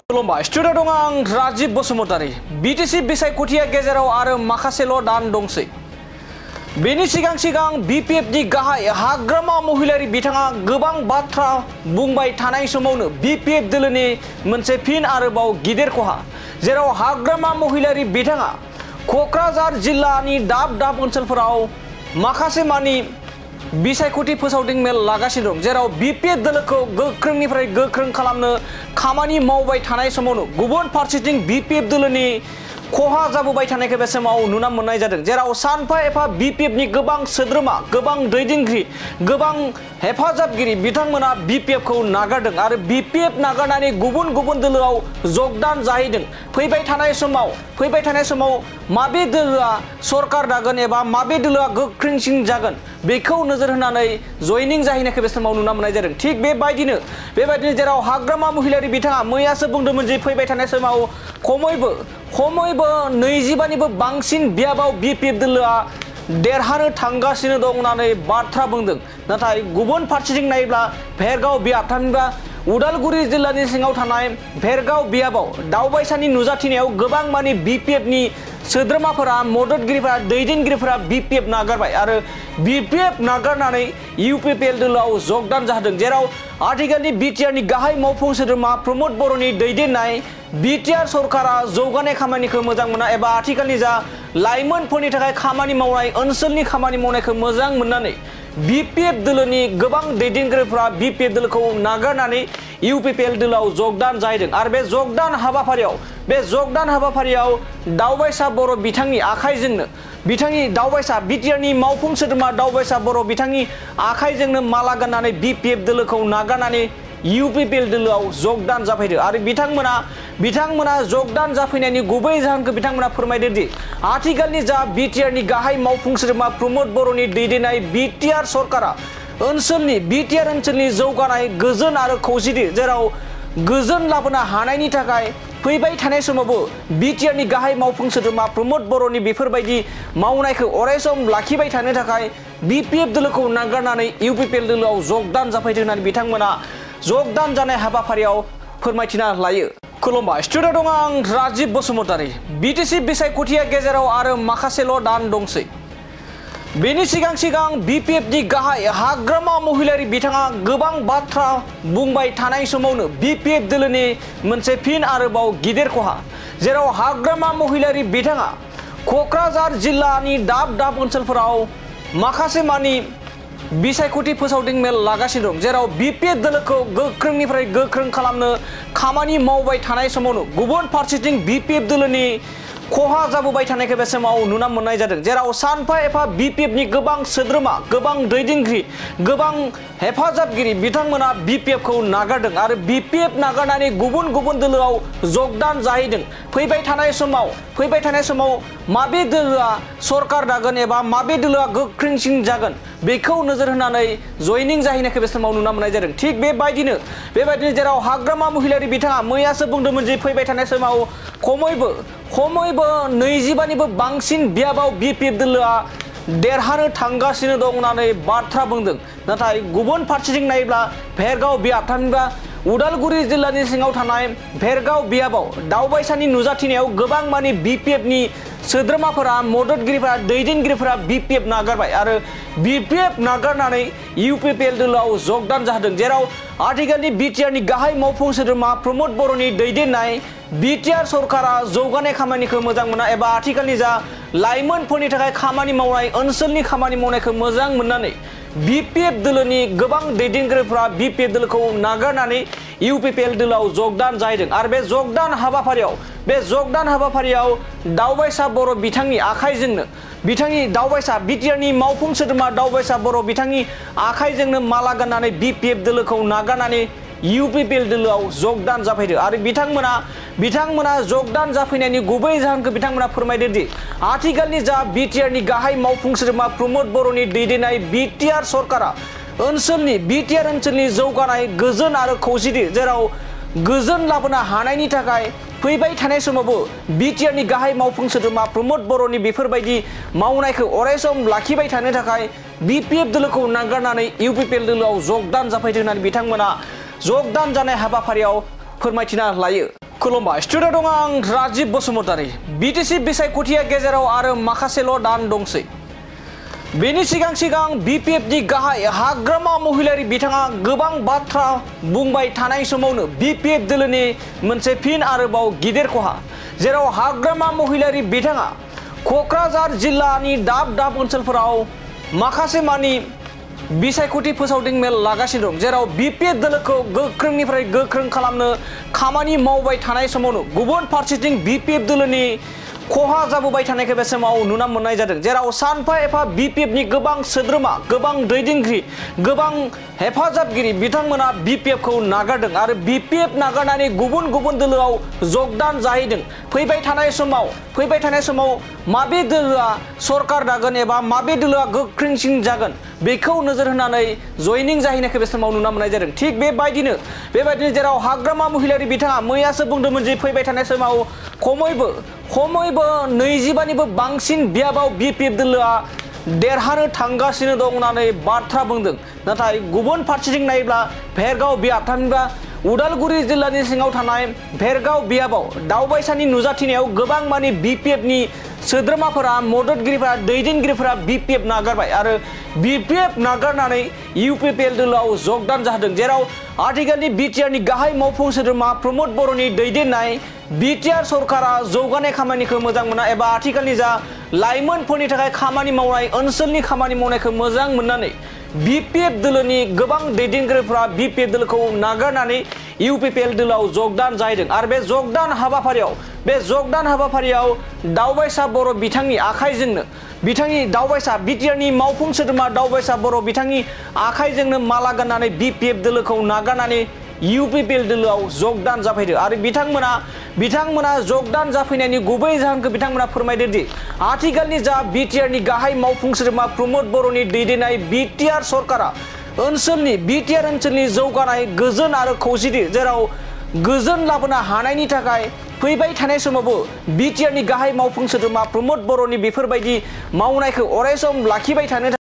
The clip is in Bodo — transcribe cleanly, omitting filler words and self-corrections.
खुलुमबाय स्टुडिअ दं आं राजीब बसुमतारी बिटिसि बिसायख'थिया गेजेराव आरो माखासेल' दान दंसै बेनि सिगां बिपिएफ नि गाहाय हाग्रामा महिलारि बिथाङा गोबां बाथ्रा बुंबाय थानाय समावनो बिपिएफ दोलोनि मोनसे फिन आरोबाव गिदिर खहा जेराव हाग्रामा महिलारि बिथाङा क'क्राझार जिल्लानि दाब दाब ओनसोलफोराव माखासे मानि बिसायख'थि फोसावदिं मेल लागासिनो दं जेराव बिपिएफ दोलोखौ गोख्रोंनिफ्राय गोख्रों खालामनो खामानि मावबाय थानाय समावनो गुबुन फारसेथिं बिपिएफ दोलोनि खहा जाबोबाय थानायखौ बे समाव नुना मोननाय जादों जेराव सानफा एफा बिपिएफ नि गोबां सोद्रोमा गोबां दैदेनगिरि गोबां हेफाजाबगिरि बिथांमोना बिपिएफ खौ नागारदों आरो बिपिएफ नागारनानै गुबुन गुबुन दोलोआव जगदान जाहैदों फैबाय थानाय समाव माबे दोलोआ सरकार दागोन एबा माबे दोलोआ गोख्रोंसिन जागोन बेखौ नोजोर होनानै जयनिं जाहैनायखौ बे समाव नुना मोननाय जादों थिग बेबायदिनो जेराव हाग्रामा महिलारि बिथाङा मैयासो बुंदोंमोन जे फैबाय थानाय समाव खमैबो 25 निबो बांसिन बियाबाव बिपिएफ दोलोआ देरहानो थांगासिनो दं होननानै बाथ्रा बुंदों नाथाय गुबुन फारसेथिं नायोब्ला भेरगाव बियाब थामहिनबा उदालगुरि जिल्लानि सिङाव थानाय भेरगाव बियाबाव दावबायसानि नुजाथिनायाव गोबां मानि बिपिएफ नि सोद्रोमाफोरा मददगिरिफोरा दैदेनगिरिफोरा बिपिएफ नागारबाय आरो बिपिएफ नागारनानै इउपिपिएल दोलोआव जगदान जादों जेराव आथिखालनि बिटिआर नि गाहाय मावफुं सोद्रोमा प्रमद बर'नि दैदेननाय बिटिआर सरकारा जौगानाय खामानिखौ मोजां मोना एबा आथिखालनि जा लाइमोनफोरनि थाखाय खामानि मावनाय ओनसोलनि खामानि मावनायखौ मोजां मोननानै बिपिएफ दोलोनि गोबां दैदेनगिरिफोरा बिपिएफ दोलोखौ नागारनानै इउपिपिएल दोलोआव जगदान जाहैदों आरो बे जगदान हाबाफारियाव दावबायसा बर' बिथांनि आखाइजोंनो बिथांनि दावबायसा बिटिआरनि मावफुं सोद्रोमा दावबायसा बर' बिथांनि आखाइजोंनो माला गाननानै बिपिएफ दोलोखौ नागारनानै इउपिपिएल दोलोआव जगदान जाफैदों आरो बिथांमोना जगदान जाफैनायनि गुबै जाहोनखौ बिथांमोना फोरमायदों दि आथिखालनि जा बिटिआर नि गाहाय मावफुं सोद्रोमा प्रमद बर'नि दैदेननाय बिटिआर सरकारा बिटिआर ओनसोलनि जौगानाय गोजोन आरो खौसेथि जेराव गोजोन लाबोनो हानायनि थाखाय फैबाय थानाय समावबो बिटिआर नि गाहाय मावफुं सोद्रोमा प्रमद बर'नि बेफोरबायदि मावनायखौ अरायसम लाखिबाय थानो थाखाय बिपिएफ दोलोखौ नागारनानै इउपिपिएल दोलोआव जगदान जाफैदों होननानै बिथांमोना जगदान जानाय हाबाफारियाव फोरमायथिना लायो खुलुमबाय स्टुडिअ दं आं राजीब बसुमतारी बिटिसि बिसायख'थिया गेजेराव आरो माखासेल' दान दंसै बेनि सिगां बिपिएफ नि गाहाय हाग्रामा महिलारि बिथाङा गोबां बाथ्रा बुंबाय थानाय समावनो बिपिएफ दोलोनि मोनसे फिन आरोबाव गिदिर खहा जेराव हाग्रामा महिलारि बिथाङा क'क्राझार जिल्लानि दाब दाब ओनसोलफोराव माखासे मानि बिसायख'थि फोसावदिं मेल लागासिनो दं जेराव बिपिएफ दोलोखौ गोख्रोंनिफ्राय गोख्रों खालामनो खामानि मावबाय थानाय समावनो गुबुन फारसेथिं बिपिएफ दोलोनि खहा जाबोबाय थानायखौ बे समाव नुना मोननाय जादों जेराव सानफा एफा बिपिएफ नि गोबां सोद्रोमा गोबां दैदेनगिरि गोबां हेफाजाबगिरि बिथांमोना बिपिएफ खौ नागारदों आरो बिपिएफ नागारनानै गुबुन गुबुन दोलोआव जगदान जाहैदों फैबाय थानाय समाव माबे दोलोआ सरकार दागोन एबा माबे दोलोआ गोख्रोंसिन जागोन बेखौ नोजोर होनानै जयनिं जाहैनायखौ बे समाव नुना मोननाय जादों थिग बेबायदिनो जेराव हाग्रामा महिलारि बिथाङा मैयासो बुंदोंमोन जे फैबाय थानाय समाव खमैबो 25 निबो बांसिन बियाबाव बिपिएफ दोलोआ देरहानो थांगासिनो दं होननानै बाथ्रा बुंदों नाथाय गुबुन फारसेथिं नायोब्ला भेरगाव बियाब थामहिनबा उदालगुरि जिल्लानि सिङाव थानाय भेरगाव बियाबाव दावबायसानि नुजाथिनायाव गोबां मानि बिपिएफ नि सोद्रोमाफोरा मददगिरिफोरा दैदेनगिरिफोरा बिपिएफ नागारबाय आरो बिपिएफ नागारनानै इउपिपिएल दोलोआव जगदान जादों जेराव आथिखालनि बिटिआर नि गाहाय मावफुं सोद्रोमा प्रमद बर'नि दैदेननाय बिटिआर सरकारा जौगानाय खामानिखौ मोजां मोना एबा आथिखालनि जा लाइमोनफोरनि थाखाय खामानि मावनाय ओनसोलनि खामानि मावनायखौ मोजां मोननानै बिपिएफ दोलोनि गोबां दैदेनगिरिफोरा बिपिएफ दोलोखौ नागारनानै इउपिपिएल दोलोआव जगदान जाहैदों आरो बे जगदान हाबाफारियाव दावबायसा बर' बिथांनि आखाइजोंनो बिथांनि दावबायसा बिटिआर नि मावफुं सोद्रोमा दावबायसा बर' बिथांनि आखाइजोंनो माला गाननानै बिपिएफ दोलोखौ नागारनानै इउपिपिएल दोलोआव जगदान जाफैदों आरो बिथांमोना जगदान जाफैनायनि गुबै जाहोनखौ बिथांमोना फोरमायदों दि आथिखालनि जा बिटिआर नि गाहाय मावफुं सोद्रोमा प्रमद बर'नि दैदेननाय बिटिआर सरकारा बिटिआर ओनसोलनि जौगानाय गोजोन आरो खौसेथि जेराव गोजोन लाबोनो हानायनि थाखाय फैबाय थानाय समावबो बिटिआर नि गाहाय मावफुं सोद्रोमा प्रमद बर'नि बेफोरबायदि मावनायखौ अरायसम लाखिबाय थानो थाखाय बिपिएफ दोलोखौ नागारनानै इउपिपिएल दोलोआव जगदान जाफैदों होननानै बिथांमोना जगदान जानाय हाबाफारियाव फोरमायथिना लायो। खुलुमबाय स्टुडिअ दं आं राजीब बसुमतारी बिटिसि बिसायख'थिया गेजेराव आरो माखासेल' दान दंसै बेनि सिगां बिपिएफनि गाहाय हाग्रामा महिलारि बिथाङा गोबां बाथ्रा बुंबाय थानाय समावनो बिपिएफ दोलोनि मोनसे फिन आरोबाव गिदिर खहा जेराव हाग्रामा महिलारि बिथाङा क'क्राझार जिल्लानि दाब दाब ओनसोलफोराव माखासे मानि बिसायख'थि फोसावदिं मेल लागासिनो दं जेराव बिपिएफ दोलोखौ गोख्रोंनिफ्राय गोख्रों खालामनो खामानि मावबाय थानाय समावनो गुबुन फारसेथिं बिपिएफ दोलोनि खहा जाबोबाय थानायखौ बे समाव नुना मोननाय जादों जेराव सानफा एफा बिपिएफनि गोबां सोद्रोमा गोबां दैदेनगिरि गोबां हेफाजाबगिरि बिथांमोना बिपिएफखौ नागारदों आरो बिपिएफ नागारनानै गुबुन गुबुन दोलोआव जगदान जाहैदों फैबाय थानाय समाव माबे दोलोआ सरकार दागोन एबा माबे दोलोआ गोख्रोंसिन जागोन बेखौ नोजोर होनानै जयनिं जाहैनायखौ बे समाव नुना मोननाय जादों थिग बेबायदिनो जेराव हाग्रामा महिलारि बिथाङा मैयासो बुंदोंमोन जे फैबाय थानाय समाव खमैबो 25निबो बांसिन बियाबाव बिपिएफ दोलोआ देरहानो थांगासिनो दं होननानै बाथ्रा बुंदों नाथाय गुबुन फारसेथिं नायोब्ला भेरगाव बियाब थामहिनबा उदालगुरि जिल्लानि सिङाव थानाय भेरगाव बियाबाव दावबायसानि नुजाथिनायाव गोबां मानि बिपिएफनि सोद्रोमाफोरा मददगिरिफोरा दैदेनगिरिफोरा बिपिएफ नागारबाय आरो बिपिएफ नागारनानै इउपिपिएल दोलोआव जगदान जादों जेराव आथिखालनि बिटिआरनि गाहाय मावफुं सोद्रोमा प्रमद बर'नि दैदेननाय बिटिआर सरकारा जौगानाय खामानिखौ मोजां मोना एबा आथिखालनि जा लाइमोनफोरनि थाखाय खामानि मावनाय ओनसोलनि खामानि मावनायखौ मोजां मोननानै बिपिएफ दोलोनि गोबां दैदेनगिरिफोरा बिपिएफ दोलोखौ नागारनानै इउपिपिएल दोलोआव जगदान जाहैदों आरो बे जगदान हाबाफारियाव दावबायसा बर' बिथांनि आखाइजोंनो बिथांनि दावबायसा बिटिआरनि मावफुं सोद्रोमा दावबायसा बर' बिथांनि आखाइजोंनो माला गाननानै बिपिएफ दोलोखौ नागारनानै इउपिपिएल दोलोआव जगदान जाफैदों आरो बिथांमोना जगदान जाफैनायनि गुबै जाहोनखौ बिथांमोना फोरमायदों दि आथिखालनि जा बिटिआरनि गाहाय मावफुं सोद्रोमा प्रमद बर'नि दैदेननाय बिटिआर सरकारा बिटिआर ओनसोलनि जौगानाय गोजोन आरो खौसेथि जेराव गोजोन लाबोनो हानायनि थाखाय फैबाय थानाय समावबो बिटिआरनि गाहाय मावफुं सोद्रोमा प्रमद बर'नि बेफोरबायदि मावनायखौ अरायसम लाखिबाय थानो